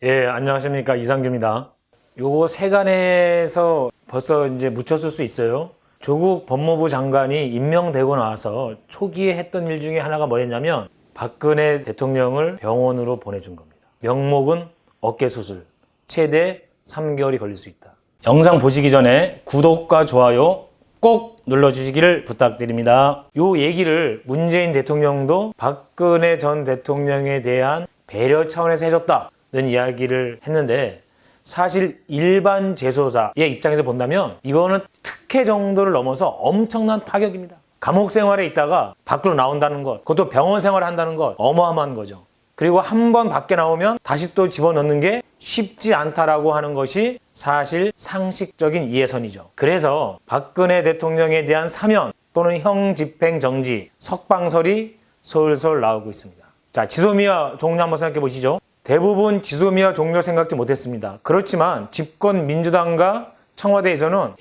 예, 안녕하십니까. 이상규입니다. 요거 세간에서 벌써 이제 묻혔을 수 있어요. 조국 법무부 장관이 임명되고 나서 초기에 했던 일 중에 하나가 뭐였냐면 박근혜 대통령을 병원으로 보내준 겁니다. 명목은 어깨 수술. 최대 3개월이 걸릴 수 있다. 영상 보시기 전에 구독과 좋아요 꼭 눌러주시기를 부탁드립니다. 요 얘기를 문재인 대통령도 박근혜 전 대통령에 대한 배려 차원에서 해줬다는 이야기를 했는데, 사실 일반 재소자의 입장에서 본다면 이거는 특혜 정도를 넘어서 엄청난 파격입니다. 감옥 생활에 있다가 밖으로 나온다는 것, 그것도 병원 생활을 한다는 것, 어마어마한 거죠. 그리고 한 번 밖에 나오면 다시 또 집어넣는 게 쉽지 않다라고 하는 것이 사실 상식적인 이해선이죠. 그래서 박근혜 대통령에 대한 사면 또는 형집행정지, 석방설이 솔솔 나오고 있습니다. 자, 지소미아 종료 한번 생각해 보시죠. 대부분 지소미아 종료 생각지 못했습니다. 그렇지만 집권 민주당과 청와대에서는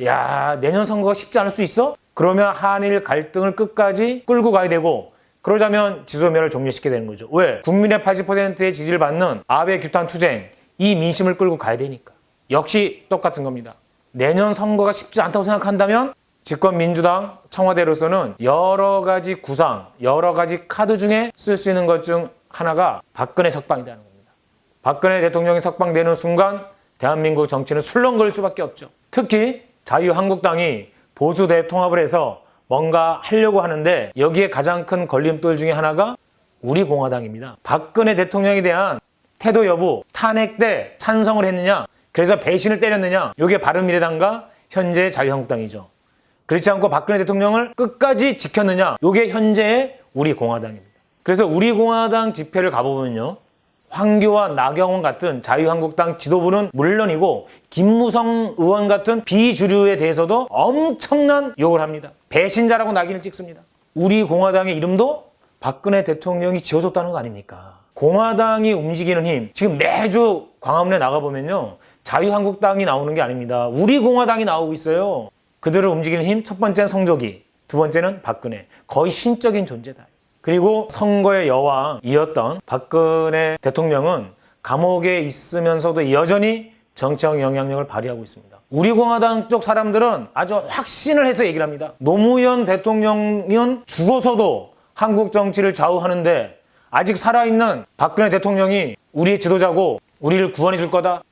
내년 선거가 쉽지 않을 수 있어? 그러면 한일 갈등을 끝까지 끌고 가야 되고, 그러자면 지소미아를 종료시켜야 되는 거죠. 왜? 국민의 80%의 지지를 받는 아베 규탄 투쟁, 이 민심을 끌고 가야 되니까. 역시 똑같은 겁니다. 내년 선거가 쉽지 않다고 생각한다면 집권 민주당, 청와대로서는 여러 가지 구상, 여러 가지 카드 중에 쓸 수 있는 것 중 하나가 박근혜 석방이라는 겁니다. 박근혜 대통령이 석방되는 순간 대한민국 정치는 술렁거릴 수밖에 없죠. 특히 자유한국당이 보수 대통합을 해서 뭔가 하려고 하는데, 여기에 가장 큰 걸림돌 중에 하나가 우리 공화당입니다. 박근혜 대통령에 대한 태도 여부, 탄핵 때 찬성을 했느냐, 그래서 배신을 때렸느냐, 이게 바른미래당과 현재의 자유한국당이죠. 그렇지 않고 박근혜 대통령을 끝까지 지켰느냐, 이게 현재의 우리 공화당입니다. 그래서 우리 공화당 집회를 가보면요, 황교안, 나경원 같은 자유한국당 지도부는 물론이고 김무성 의원 같은 비주류에 대해서도 엄청난 욕을 합니다. 배신자라고 낙인을 찍습니다. 우리 공화당의 이름도 박근혜 대통령이 지어줬다는 거 아닙니까? 공화당이 움직이는 힘, 지금 매주 광화문에 나가보면요, 자유한국당이 나오는 게 아닙니다. 우리 공화당이 나오고 있어요. 그들을 움직이는 힘, 첫 번째는 성조기, 두 번째는 박근혜. 거의 신적인 존재다. 그리고 선거의 여왕이었던 박근혜 대통령은 감옥에 있으면서도 여전히 정치적 영향력을 발휘하고 있습니다. 우리 공화당 쪽 사람들은 아주 확신을 해서 얘기를 합니다. 노무현 대통령은 죽어서도 한국 정치를 좌우하는데 아직 살아있는 박근혜 대통령이 우리의 지도자고 우리를 구원해 줄 거다.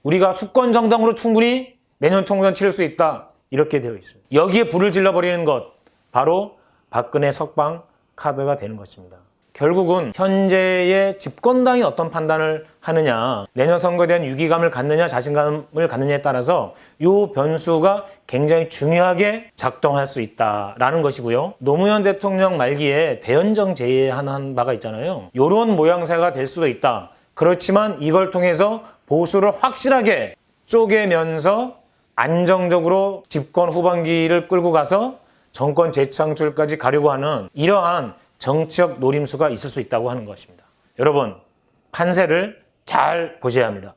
우리가 수권 정당으로 충분히 내년 총선 치를 수 있다. 이렇게 되어 있습니다. 여기에 불을 질러버리는 것, 바로 박근혜 석방 카드가 되는 것입니다. 결국은 현재의 집권당이 어떤 판단을 하느냐, 내년 선거에 대한 위기감을 갖느냐, 자신감을 갖느냐에 따라서 이 변수가 굉장히 중요하게 작동할 수 있다라는 것이고요. 노무현 대통령 말기에 대연정 제안한 바가 있잖아요. 이런 모양새가 될 수도 있다. 그렇지만 이걸 통해서 보수를 확실하게 쪼개면서 안정적으로 집권 후반기를 끌고 가서 정권 재창출까지 가려고 하는 이러한 정치적 노림수가 있을 수 있다고 하는 것입니다. 여러분, 판세를 잘 보셔야 합니다.